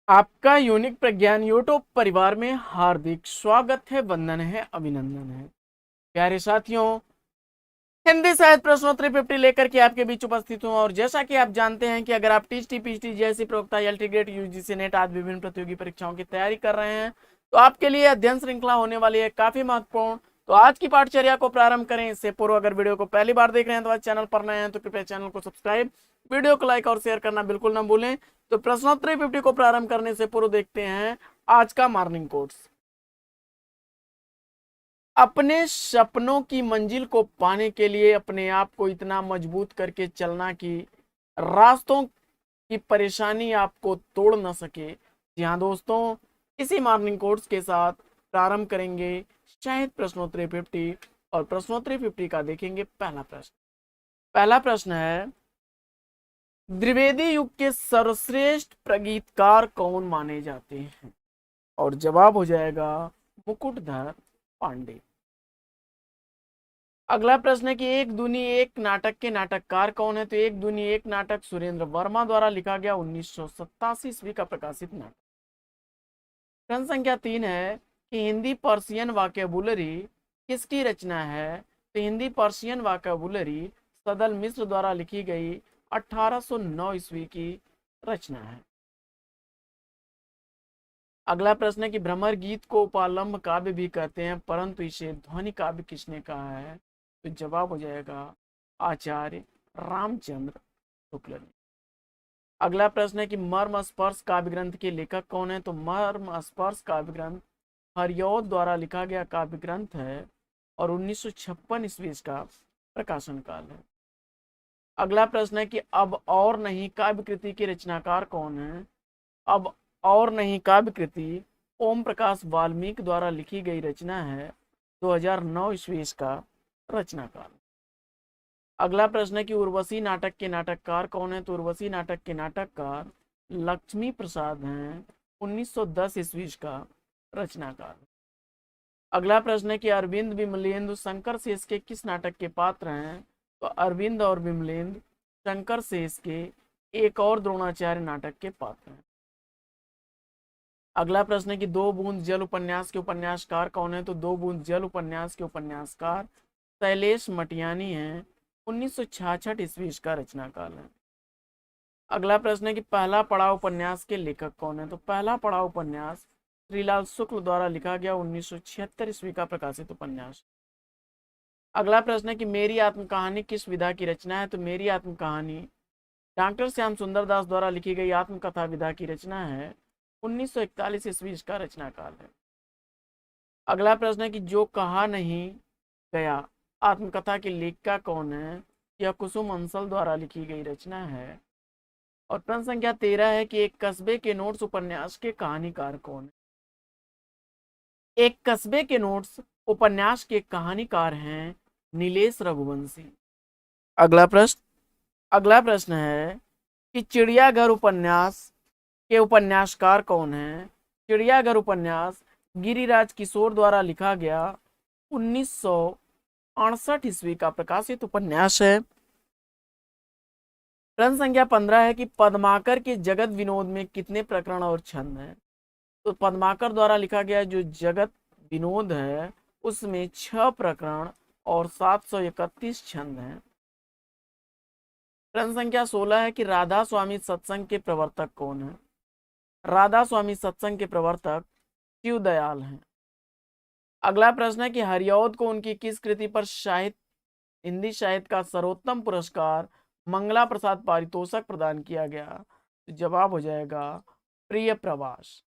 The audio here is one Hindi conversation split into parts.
आपका यूनिक प्रज्ञान यूट्यूब परिवार में हार्दिक स्वागत है, वंदन है, अभिनंदन है। प्यारे साथियों, हिंदी साहित्य प्रश्नोत्तरी 50 लेकर के आपके बीच उपस्थित हूं। और जैसा कि आप जानते हैं कि अगर आप टीटी पीटी जैसी प्रवक्ता एलटी ग्रेड यूजीसी नेट आदि विभिन्न प्रतियोगी परीक्षाओं की तैयारी कर रहे हैं तो आपके लिए अध्ययन श्रृंखला होने वाली है काफी महत्वपूर्ण। तो आज की पाठचर्या को प्रारंभ करें इससे पूर्व अगर वीडियो को पहली बार देख रहे हैं तो आज चैनल पर नए हैं तो कृपया चैनल को सब्सक्राइब, वीडियो को लाइक और शेयर करना बिल्कुल ना भूलें। तो प्रश्नोत्तरी 50 को प्रारंभ करने से पूर्व देखते हैं आज का मॉर्निंग कोट्स। अपने सपनों की मंजिल को पाने के लिए अपने आप को इतना मजबूत करके चलना कि रास्तों की परेशानी आपको तोड़ न सके। जी हाँ दोस्तों, इसी मॉर्निंग कोट्स के साथ प्रारंभ करेंगे शायद प्रश्नोत्तरी 50। और प्रश्नोत्तरी 50 का देखेंगे पहला प्रश्न। पहला प्रश्न है, द्विवेदी युग के सर्वश्रेष्ठ प्रगीतकार कौन माने जाते हैं? और जवाब हो जाएगा मुकुटधर पांडे। अगला प्रश्न है कि एक दूनी एक नाटक के नाटककार कौन है? तो एक दूनी एक नाटक सुरेंद्र वर्मा द्वारा लिखा गया 1987 ईस्वी का प्रकाशित नाटक। प्रश्न संख्या 3 है कि हिंदी पर्शियन वाक्यबुलरी किसकी रचना है? तो हिंदी पर्शियन वाक्यबुलरी सदल मिश्र द्वारा लिखी गई 1809 ईस्वी की रचना है। अगला प्रश्न है कि भ्रमर गीत को उपालंब काव्य भी कहते हैं परंतु इसे ध्वनि काव्य किसने कहा है? तो जवाब हो जाएगा आचार्य रामचंद्र शुक्ल ने। अगला प्रश्न है कि मर्म स्पर्श काव्य ग्रंथ के लेखक कौन है? तो मर्म स्पर्श काव्य ग्रंथ हरिऔध द्वारा लिखा गया काव्य ग्रंथ है और 1956 ईस्वी का प्रकाशन काल है। अगला प्रश्न है कि अब और नहीं काव्य कृति के रचनाकार कौन है? अब और नहीं काव्य कृति ओम प्रकाश वाल्मीकि द्वारा लिखी गई रचना है, 2009 ईस्वी का रचनाकाल। अगला प्रश्न है कि उर्वशी नाटक के नाटककार कौन है? तो उर्वशी नाटक के नाटककार लक्ष्मी प्रसाद हैं, 1910 ईस्वी का रचनाकार। अगला प्रश्न है कि अरविंद विमलेंदु शंकर शेष के किस नाटक के पात्र हैं? तो अरविंद और विमलेंदु शंकर शेष के एक और द्रोणाचार्य नाटक के पात्र हैं। अगला प्रश्न है कि दो बूंद जल उपन्यास के उपन्यासकार कौन है? तो दो बूंद जल उपन्यास के उपन्यासकार शैलेश मटियानी हैं, 1966 ईस्वी का रचनाकाल है। अगला प्रश्न है कि पहला पड़ाव उपन्यास के लेखक कौन है? तो पहला पड़ाव उपन्यास श्रीलाल शुक्ल द्वारा लिखा गया 1976 ईस्वी का प्रकाशित उपन्यास। अगला प्रश्न है कि मेरी आत्मकहानी किस विधा की रचना है? तो मेरी आत्मकहानी डॉक्टर श्याम सुंदर दास द्वारा लिखी गई आत्मकथा विधा की रचना है, 1941 ईस्वी का रचनाकाल है। अगला प्रश्न है कि जो कहा नहीं गया आत्मकथा की लेखिका कौन है? यह कुसुम अंसल द्वारा लिखी गई रचना है। और प्रश्न संख्या 13 है कि एक कस्बे के नोट्स उपन्यास के कहानीकार कौन है? एक कस्बे के नोट्स उपन्यास के कहानीकार हैं नीलेश रघुवंशी। अगला प्रश्न अगला प्रश्न है कि चिड़ियाघर उपन्यास के उपन्यासकार कौन है? चिड़ियाघर उपन्यास गिरिराज किशोर द्वारा लिखा गया 1968 ईस्वी का प्रकाशित उपन्यास है। प्रश्न संख्या 15 है कि पद्माकर के जगत विनोद में कितने प्रकरण और छंद हैं? तो पद्माकर द्वारा लिखा गया जो जगत विनोद है उसमें 6 प्रकरण और 731 छंद हैं। प्रश्न संख्या 16 है कि राधा स्वामी सत्संग के प्रवर्तक कौन है? राधा स्वामी सत्संग के प्रवर्तक शिवदयाल हैं। अगला प्रश्न है कि हरिऔध को उनकी किस कृति पर हिंदी साहित्य का सर्वोत्तम पुरस्कार मंगला प्रसाद पारितोषक प्रदान किया गया? तो जवाब हो जाएगा प्रिय प्रवास।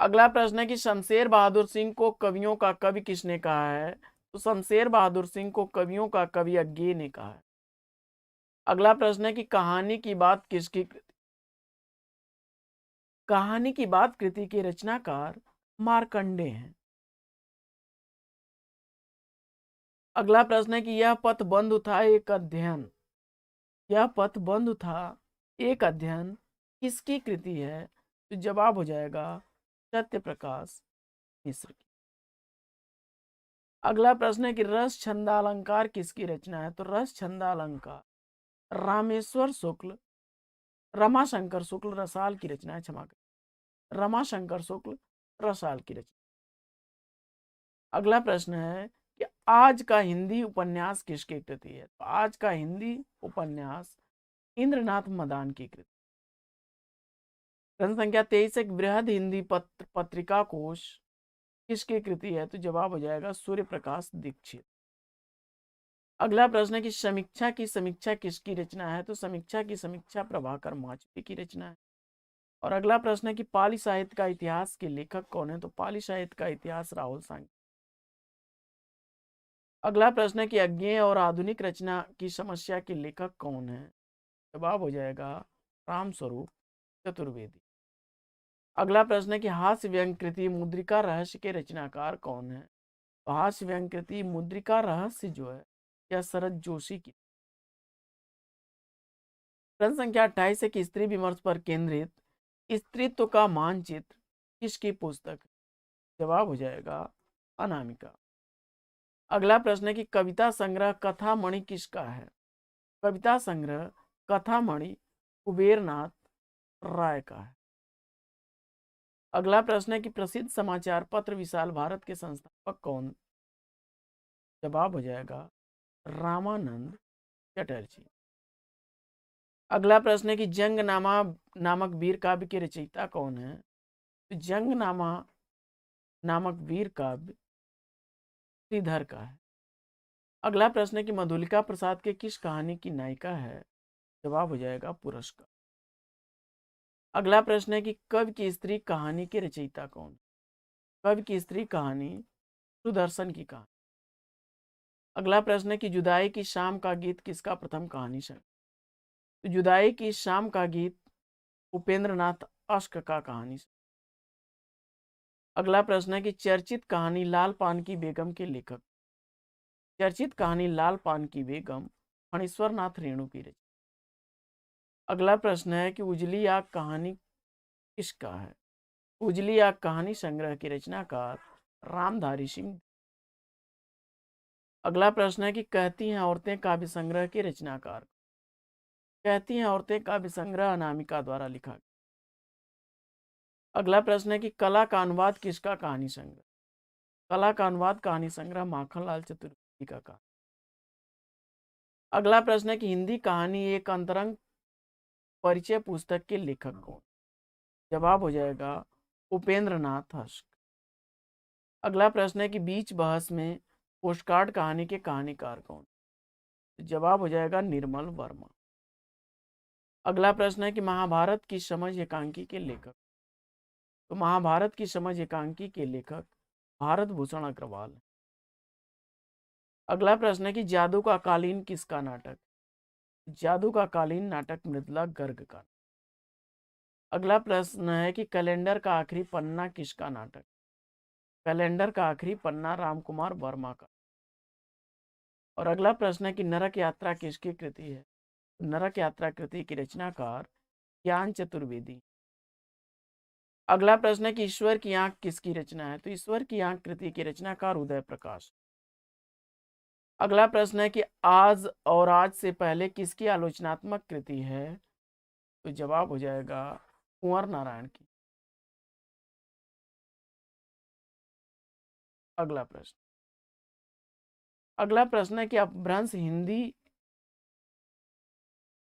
अगला प्रश्न है कि शमशेर बहादुर सिंह को कवियों का कवि किसने कहा है? तो शमशेर बहादुर सिंह को कवियों का कवि अज्ञे ने कहा है। अगला प्रश्न है कि कहानी की बात कहानी की बात कृति के रचनाकार मार्कंडे हैं। अगला प्रश्न है कि यह पथ बंधु था एक अध्ययन किसकी कृति है? तो जवाब हो जाएगा सत्य प्रकाश मिश्र की। अगला प्रश्न है कि रस छंदालंकार किसकी रचना है? तो रस छंदालंकार रामेश्वर शुक्ल रमाशंकर शुक्ल रसाल की रचना है, क्षमा करें। रमाशंकर शुक्ल रसाल की रचना। अगला प्रश्न है कि आज का हिंदी उपन्यास किसकी कृति है? तो आज का हिंदी उपन्यास इंद्रनाथ मदान की कृति। प्रश्न संख्या 23, एक बृहद हिंदी पत्रिका कोश किसकी कृति है? तो जवाब हो जाएगा सूर्य प्रकाश दीक्षित। अगला प्रश्न है कि समीक्षा की समीक्षा किसकी रचना है? तो समीक्षा की समीक्षा प्रभाकर माचपी की रचना है। और अगला प्रश्न है कि पाली साहित्य का इतिहास के लेखक कौन है? तो पाली साहित्य का इतिहास राहुल सांग। अगला प्रश्न है कि अज्ञेय और आधुनिक रचना की समस्या के लेखक कौन है? जवाब हो जाएगा रामस्वरूप चतुर्वेदी। अगला प्रश्न है कि हास्य व्यंग कृति मुद्रिका रहस्य के रचनाकार कौन है? तो हास्य व्यंग कृति मुद्रिका रहस्य जो है यह शरद जोशी की। प्रश्न संख्या 28 है कि स्त्री विमर्श पर केंद्रित स्त्रीत्व का मानचित्र किसकी पुस्तक है? जवाब हो जाएगा अनामिका। अगला प्रश्न है कि कविता संग्रह कथामणि किसका है? कविता संग्रह कथामणि कुबेरनाथ राय का है। अगला प्रश्न है कि प्रसिद्ध समाचार पत्र विशाल भारत के संस्थापक कौन? जवाब हो जाएगा रामानंद चटर्जी। अगला प्रश्न है कि जंगनामा नामक वीर काव्य के रचयिता कौन है? तो जंगनामा नामक वीर काव्य श्रीधर का है। अगला प्रश्न है कि मधुलिका प्रसाद के किस कहानी की नायिका है? जवाब हो जाएगा पुरस्कार। अगला प्रश्न है कि कवि की स्त्री कहानी के रचयिता कौन? कवि की स्त्री कहानी सुदर्शन की कहानी। अगला प्रश्न है कि जुदाई की शाम का गीत किसका प्रथम कहानी संग्रह? तो जुदाई की शाम का गीत उपेंद्रनाथ अश्क का कहानी। अगला प्रश्न है कि चर्चित कहानी लाल पान की बेगम के लेखक। चर्चित कहानी लाल पान की बेगम फणीश्वर नाथ रेणु की रचना। अगला प्रश्न है कि उजली आग कहानी किसका है? उजली आग कहानी संग्रह के रचनाकार रामधारी सिंह। अगला प्रश्न है कि कहती हैं औरतें काव्य संग्रह के रचनाकार। कहती हैं औरतें काव्य संग्रह अनामिका द्वारा लिखा गया। अगला प्रश्न है कि कला का अनुवाद किसका कहानी संग्रह? कला का अनुवाद कहानी संग्रह माखनलाल चतुर्वेदी का कहानी। अगला प्रश्न है कि हिंदी कहानी एक अंतरंग परिचय पुस्तक के लेखक कौन? जवाब हो जाएगा उपेंद्रनाथ अश्क। अगला प्रश्न है कि बीच बहस में पोस्टकार्ड कहानी के कहानीकार कौन? जवाब हो जाएगा निर्मल वर्मा। अगला प्रश्न है कि महाभारत की समझ एकांकी के लेखक। तो महाभारत की समझ एकांकी के लेखक भारत भूषण अग्रवाल। अगला प्रश्न है कि जादू का कालीन किसका नाटक? जादू का कालीन नाटक मृदुला गर्ग का। अगला प्रश्न है कि कैलेंडर का आखिरी पन्ना किसका नाटक? कैलेंडर का आखिरी पन्ना रामकुमार वर्मा का। और अगला प्रश्न है कि नरक यात्रा किसकी कृति है? नरक यात्रा कृति की रचनाकार ज्ञान चतुर्वेदी। अगला प्रश्न है कि ईश्वर की आंख किसकी रचना है? तो ईश्वर की आंख कृति के रचनाकार उदय प्रकाश। अगला प्रश्न है कि आज और आज से पहले किसकी आलोचनात्मक कृति है? तो जवाब हो जाएगा कुंवर नारायण की। अगला प्रश्न है कि अपभ्रंश हिंदी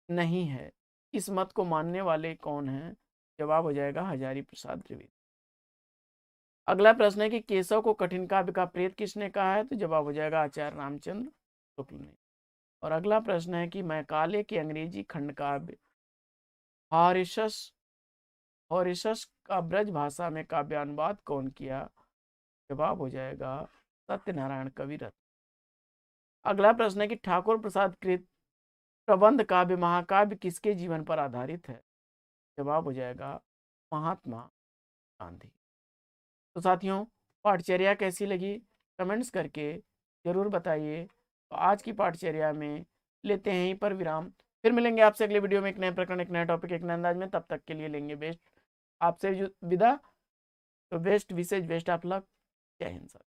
नहीं है, इस मत को मानने वाले कौन हैं? जवाब हो जाएगा हजारी प्रसाद द्विवेदी। अगला प्रश्न है कि केशव को कठिन काव्य का प्रेत किसने कहा है? तो जवाब हो जाएगा आचार्य रामचंद्र शुक्ल ने। और अगला प्रश्न है कि मैकाले के अंग्रेजी खंड काव्य हॉरिशस का ब्रज भाषा में काव्यानुवाद कौन किया? जवाब हो जाएगा सत्यनारायण कविरत्न। अगला प्रश्न है कि ठाकुर प्रसाद कृत प्रबंध काव्य महाकाव्य किसके जीवन पर आधारित है? जवाब हो जाएगा महात्मा गांधी। तो साथियों, पाठचर्या कैसी लगी कमेंट्स करके जरूर बताइए। तो आज की पाठचर्या में लेते हैं यहीं पर विराम। फिर मिलेंगे आपसे अगले वीडियो में एक नए प्रकरण, एक नए टॉपिक, एक नए अंदाज में। तब तक के लिए लेंगे बेस्ट आपसे विदा। तो बेस्ट विशेष बेस्ट ऑफ लक। जय हिंद सर।